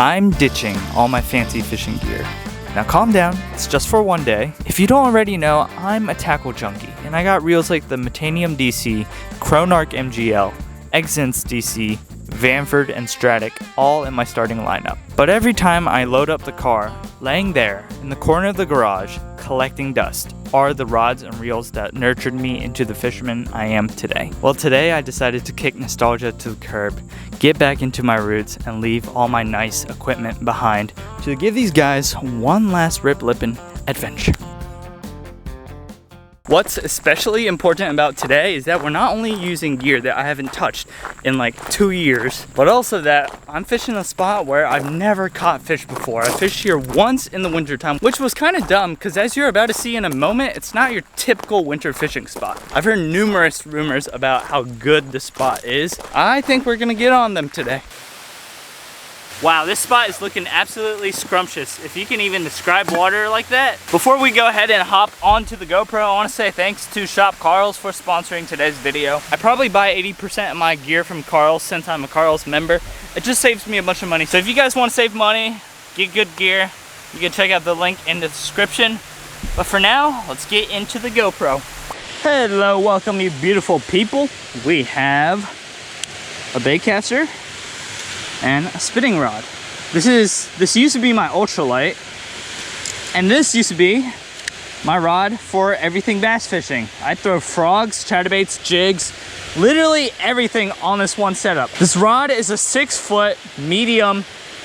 I'm ditching all my fancy fishing gear. Now calm down, it's just for one day. If you don't already know, I'm a tackle junkie, and I got reels like the Metanium DC, Chronarch MGL, Exins DC, Vanford, and Stratic all in my starting lineup. But every time I load up the car, laying there in the corner of the garage, collecting dust, are the rods and reels that nurtured me into the fisherman I am today. Well, today I decided to kick nostalgia to the curb, get back into my roots, and leave all my nice equipment behind to give these guys one last rip-lippin' adventure. What's especially important about today is that we're not only using gear that I haven't touched in like 2 years, but also that I'm fishing a spot where I've never caught fish before. I fished here once in the wintertime, which was kind of dumb because as you're about to see in a moment, it's not your typical winter fishing spot. I've heard numerous rumors about how good the spot is. I think we're gonna get on them today. Wow, this spot is looking absolutely scrumptious, if you can even describe water like that. Before we go ahead and hop onto the GoPro, I want to say thanks to Shop Karls for sponsoring today's video. I probably buy 80% of my gear from Karls since I'm a Karls member. It just saves me a bunch of money. So if you guys want to save money, get good gear, you can check out the link in the description. But for now, let's get into the GoPro. Hello, welcome you beautiful people. We have a baitcaster and a spinning rod. This used to be my ultralight, and this used to be my rod for everything bass fishing. I throw frogs, chatterbaits, jigs, literally everything on this one setup. This rod is a 6-foot medium,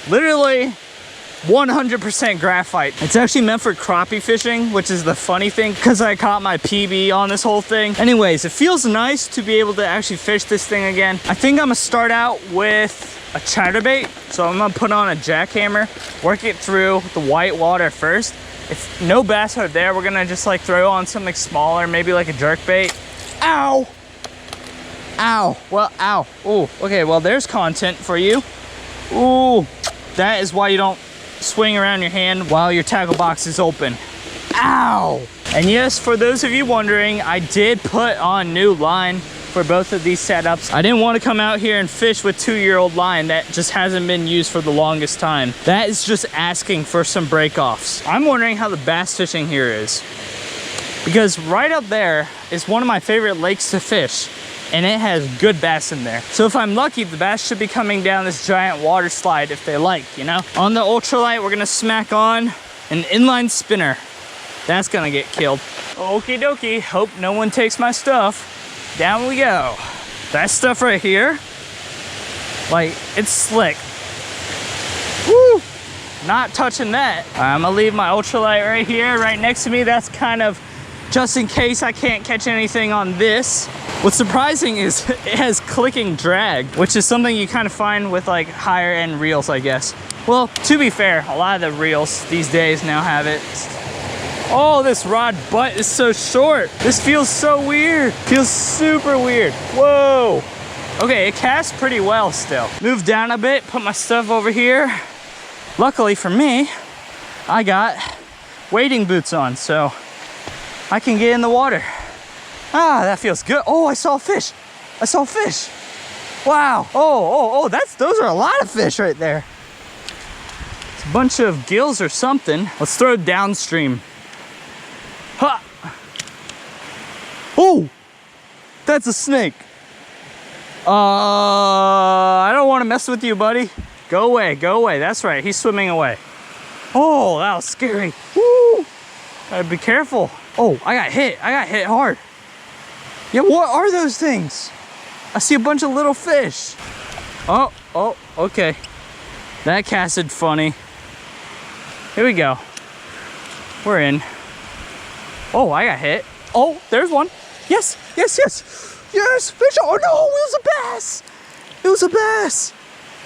literally 100% graphite. It's actually meant for crappie fishing, which is the funny thing because I caught my PB on this whole thing. Anyways, it feels nice to be able to actually fish this thing again. I think I'm gonna start out with a chatterbait. So I'm gonna put on a jackhammer, work it through the white water first. If no bass are there, we're gonna just like throw on something smaller, maybe like a jerkbait. Ow! Ow! Well, ow. Ooh, okay, well there's content for you. Ooh, that is why you don't swing around your hand while your tackle box is open. Ow! And yes, for those of you wondering, I did put on new line for both of these setups. I didn't want to come out here and fish with 2-year-old line that just hasn't been used for the longest time. That is just asking for some break-offs. I'm wondering how the bass fishing here is, because right up there is one of my favorite lakes to fish, and it has good bass in there. So if I'm lucky, the bass should be coming down this giant water slide if they like, you know? On the ultralight, we're gonna smack on an inline spinner. That's gonna get killed. Okie dokie, hope no one takes my stuff. Down we go. That stuff right here, like, it's slick. Woo! Not touching that. I'm gonna leave my ultralight right here, right next to me. That's kind of just in case I can't catch anything on this. What's surprising is it has clicking drag, which is something you kind of find with like higher end reels, I guess. Well, to be fair, a lot of the reels these days now have it. Oh, this rod butt is so short. This feels so weird. Feels super weird. Whoa. Okay, it casts pretty well still. Move down a bit, put my stuff over here. Luckily for me, I got wading boots on, so I can get in the water. Ah, that feels good. Oh, I saw a fish. I saw a fish. Wow. Oh, those are a lot of fish right there. It's a bunch of gills or something. Let's throw it downstream. Ha! Oh, that's a snake. I don't want to mess with you, buddy. Go away, go away. That's right, he's swimming away. Oh, that was scary. Woo! Gotta be careful. Oh, I got hit hard. Yeah, what are those things? I see a bunch of little fish. Oh, okay. That casted funny. Here we go. We're in. Oh, I got hit. Oh, there's one. Yes, yes, yes. Yes, fish. Oh no, it was a bass. It was a bass.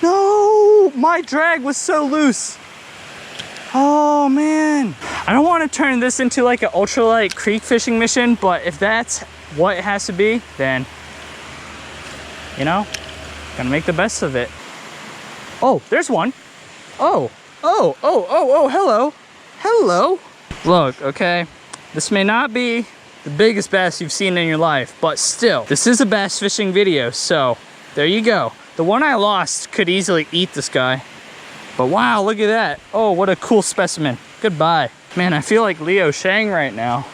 No, my drag was so loose. Oh man. I don't want to turn this into like an ultralight creek fishing mission, but if that's what it has to be, then, you know, gonna make the best of it. Oh, there's one. Oh, hello. Hello. Look, okay. This may not be the biggest bass you've seen in your life, but still, this is a bass fishing video, so there you go. The one I lost could easily eat this guy. But wow, look at that. Oh, what a cool specimen. Goodbye. Man, I feel like Leo Shang right now.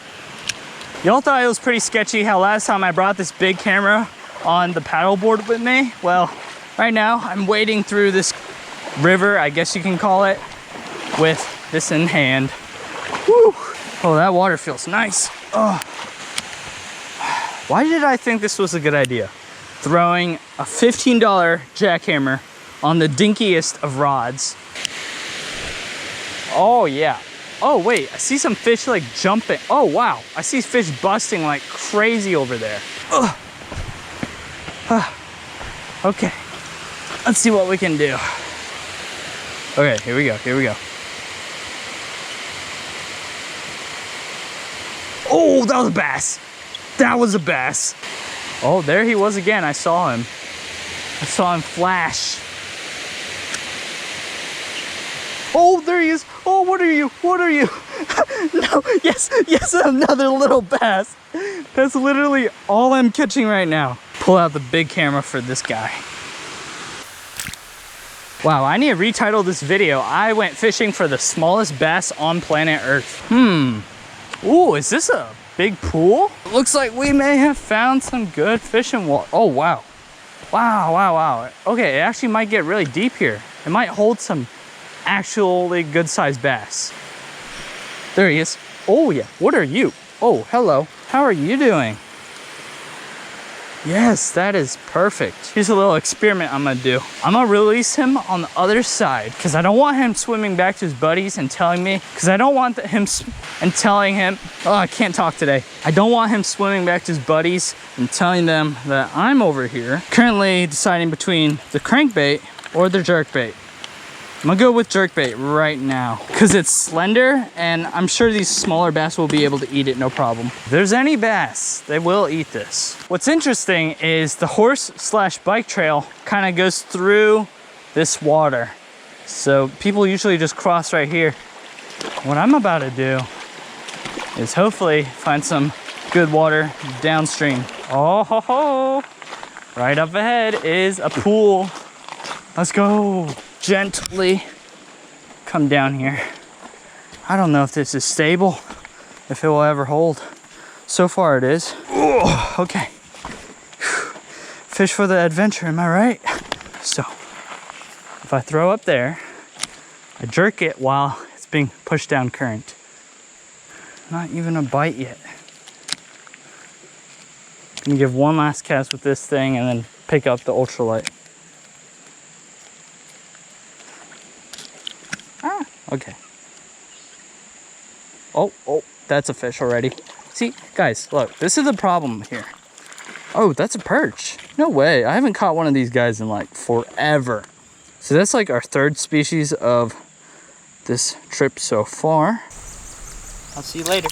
Y'all thought it was pretty sketchy how last time I brought this big camera on the paddleboard with me. Well, right now I'm wading through this river, I guess you can call it, with this in hand. Woo. Oh, that water feels nice. Oh. Why did I think this was a good idea? Throwing a $15 jackhammer on the dinkiest of rods. Oh yeah. Oh wait, I see some fish like jumping. Oh wow, I see fish busting like crazy over there. Ugh. Okay, let's see what we can do. Okay, here we go, here we go. Oh, that was a bass. That was a bass. Oh, there he was again. I saw him. I saw him flash. Oh, there he is. Oh, what are you? What are you? No, yes, yes, another little bass. That's literally all I'm catching right now. Pull out the big camera for this guy. Wow, I need to retitle this video. I went fishing for the smallest bass on planet Earth. Ooh, is this a big pool? Looks like we may have found some good fishing water. Oh, wow. Wow, wow, wow. Okay, it actually might get really deep here. It might hold some actually good-sized bass. There he is. Oh, yeah. What are you? Oh, hello. How are you doing? Yes, that is perfect. Here's a little experiment I'm gonna do. I'm gonna release him on the other side because I don't want him swimming back to his buddies and telling me, because I don't want him and telling him, oh, I can't talk today. I don't want him swimming back to his buddies and telling them that I'm over here currently deciding between the crankbait or the jerkbait. I'm gonna go with jerkbait right now because it's slender and I'm sure these smaller bass will be able to eat it no problem. If there's any bass, they will eat this. What's interesting is the horse/bike trail kind of goes through this water. So people usually just cross right here. What I'm about to do is hopefully find some good water downstream. Oh ho ho! Right up ahead is a pool. Let's go. Gently come down here. I don't know if this is stable, if it will ever hold. So far it is. Ooh, okay. Fish for the adventure, am I right? So, if I throw up there, I jerk it while it's being pushed down current. Not even a bite yet. I'm gonna give one last cast with this thing and then pick up the ultralight. Okay. Oh, that's a fish already. See, guys, look, this is the problem here. Oh, that's a perch. No way. I haven't caught one of these guys in like forever. So that's like our third species of this trip so far. I'll see you later.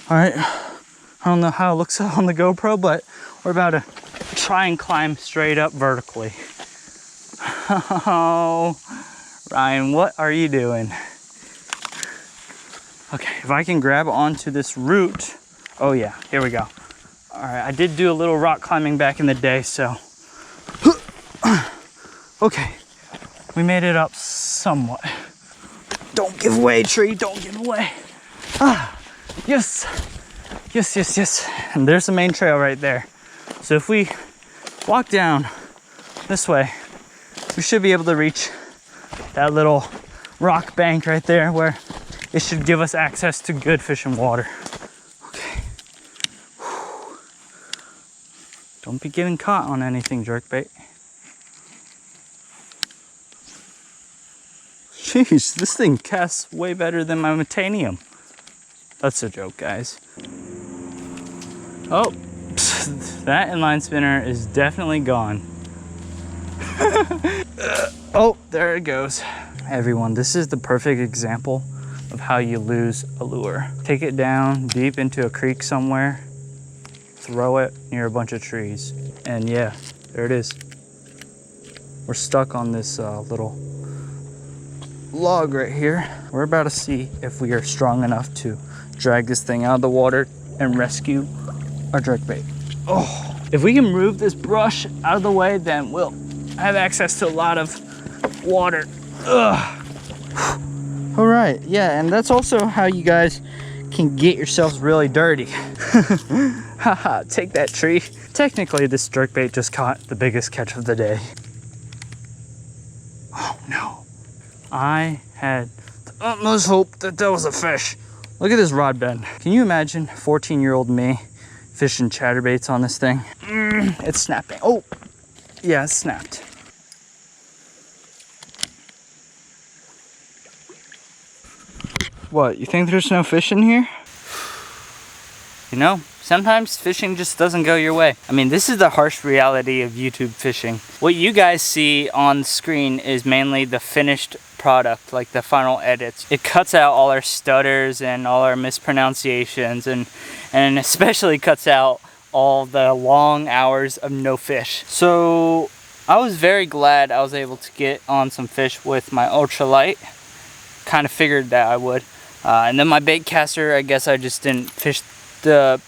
All right. I don't know how it looks on the GoPro, but we're about to try and climb straight up vertically. Oh, Ryan, what are you doing? Okay, if I can grab onto this root. Oh yeah, here we go. All right, I did do a little rock climbing back in the day, so. Okay, we made it up somewhat. Don't give away, tree, don't give away. Ah, yes, yes, yes, yes. And there's the main trail right there. So if we walk down this way, we should be able to reach that little rock bank right there where it should give us access to good fishing water. Okay. Whew. Don't be getting caught on anything, jerkbait. Jeez, this thing casts way better than my Metanium. That's a joke, guys. Oh, that inline spinner is definitely gone. Oh, there it goes. Everyone, this is the perfect example of how you lose a lure. Take it down deep into a creek somewhere, throw it near a bunch of trees, and yeah, there it is. We're stuck on this little log right here. We're about to see if we are strong enough to drag this thing out of the water and rescue our jerkbait. Oh, if we can move this brush out of the way, then we'll I have access to a lot of water. Ugh. All right, yeah, and that's also how you guys can get yourselves really dirty. Haha, take that, tree. Technically, this jerkbait just caught the biggest catch of the day. Oh no. I had the utmost hope that that was a fish. Look at this rod bend. Can you imagine 14-year-old me fishing chatterbaits on this thing? It's snapping. Oh, yeah, it snapped. What, you think there's no fish in here? You know, sometimes fishing just doesn't go your way. I mean, this is the harsh reality of YouTube fishing. What you guys see on the screen is mainly the finished product, like the final edits. It cuts out all our stutters and all our mispronunciations, and especially cuts out all the long hours of no fish. So I was very glad I was able to get on some fish with my ultralight. Kind of figured that I would. And then my bait caster, I guess I just didn't fish the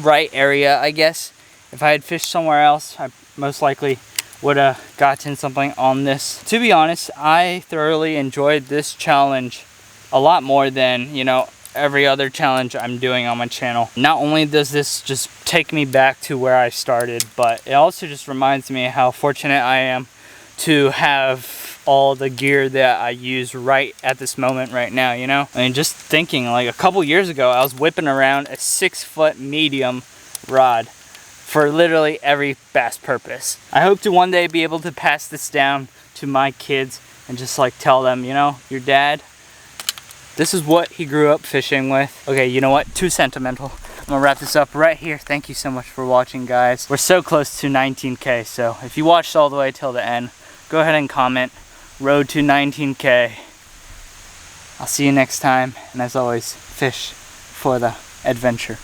right area, I guess. If I had fished somewhere else, I most likely would have gotten something on this. To be honest, I thoroughly enjoyed this challenge a lot more than, you know, every other challenge I'm doing on my channel. Not only does this just take me back to where I started, but it also just reminds me how fortunate I am to have all the gear that I use right at this moment right now, you know? I mean, just thinking, like a couple years ago, I was whipping around a 6-foot medium rod for literally every bass purpose. I hope to one day be able to pass this down to my kids and just like tell them, you know, your dad, this is what he grew up fishing with. Okay, you know what? Too sentimental. I'm gonna wrap this up right here. Thank you so much for watching, guys. We're so close to 19K, so if you watched all the way till the end, go ahead and comment. Road to 19K. I'll see you next time, and as always, fish for the adventure.